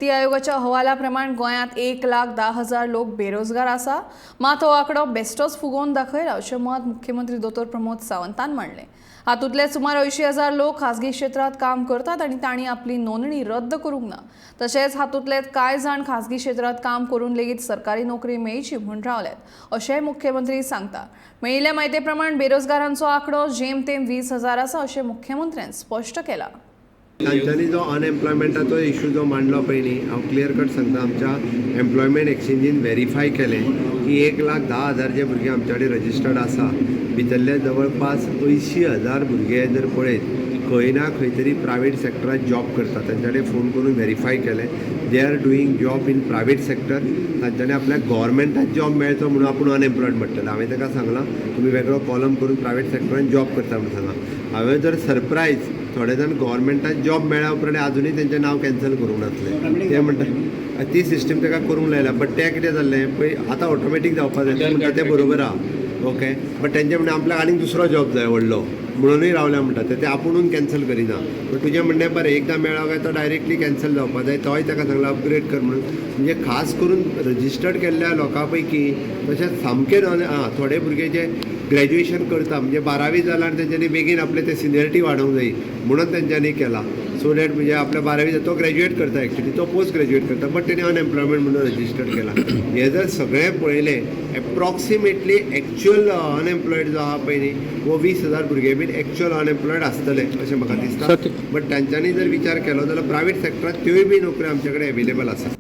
नीती आयोगाच्या अहवालाप्रमाण गोंयांत 1,10,000 लोक बेरोजगार आसा। मात हो आंकडो बेश्टोच फुगोवन दाखयला अशें मत मुख्यमंत्री दोतोर प्रमोद सावंतान मांडलें। हातूंतले सुमार 80,000 लोक खासगी क्षेत्रांत काम करतात आनी तांणी आपली नोंदणी रद्द करूंक ना। तशेंच हातूंतले कांय जाण खासगी क्षेत्रांत काम करून लेगीत सरकारी नोकरी मेळची म्हूण रावल्यात अशेंय मुख्यमंत्री सांगता। मेळिल्ल्या म्हायती प्रमाण बेरोजगारांचो आंकडो जेमतेम 20,000 आसा अशें मुख्यमंत्र्यान स्पश्ट केलां। तांच्यांनी जो अनएम्प्लॉयमेंटाचो इशू जो मांडलो पयलीं हांव क्लियर कट सांगता, आमच्या एम्प्लॉयमेंट एक्सचेंजीन व्हेरीफाय केलें की 1,10,000 जे भुरगे आमचे कडेन रजिस्टर्ड आसा भितरले जवळपास 80,000 भुरगे जर पळयत खंय ना खंय तरी प्रायवेट सेक्टरांत जॉब करतात। तांचे कडेन फोन करून व्हेरीफाय केलें they are doing job in private sector. तांच्यांनी आपल्याक गव्हर्मेंटात जॉब मेळचो म्हणून आपूण अनएम्प्लॉयड म्हणटलें। हांवें ताका सांगलां तुमी वेगळो कॉलम करून प्रायवेट सेक्टरांत जॉब करता म्हणून सांगलां। हांवें जर सरप्रायज थोडे जाण गव्हर्मेंटात जॉब मेळ्ळ्या उपरांत आजुनूय तेंचें नांव कॅन्सल करूंक नासलें। ते म्हणटा ती सिस्टम ताका करूंक लायल्या, बट तें कितें जाल्लें पळय आतां ऑटोमॅटीक जावपाक जाय म्हणटा तें बरोबर आहा। ओके, बट तेंचे म्हणटा आपल्याक आनीक दुसरो जॉब जाय व्हडलो म्हणूनय रावल्या म्हणटा ते आपुणून कॅन्सल करिना। पण तुजें म्हणणें बरें, एकदां मेळ्ळो काय तो डायरेक्टली कॅन्सल जावपाक जाय, तोय ताका सांगला अपग्रेड कर म्हणून। म्हणजे खास करून रजिस्टर्ड केल्ल्या लोकां पैकी तशेंच सामके थोडे भुरगे जे ग्रॅज्युएशन करता म्हणजे 12वी जालां आनी तेंच्यांनी बेगीन आपले ते सिनियरिटी वाडोवंक जायी म्हणून तेंच्यांनी केला। सो दॅट म्हणजे आपल्या 12वी तो ग्रॅज्युएट करता एक्चुली, तो पोस्ट ग्रॅज्युएट करता, बट तेणी अनएम्प्लॉयमेंट म्हणून रजिस्टर्ड केला। हे जर सगळें पळयलें एप्रॉक्सिमेटली एक्चुअल अनएम्प्लॉयड जो आहा पळय न्ही वो 20,000 भुरगे बीन एक्चुअल अनएम्प्लॉयड आसतले अशें म्हाका दिसता। बट तांच्यांनी जर विचार केलो जाल्यार प्रायवेट सेक्टरांत त्योय बी नोकऱ्यो आमचे कडेन एवेलेबल आसा।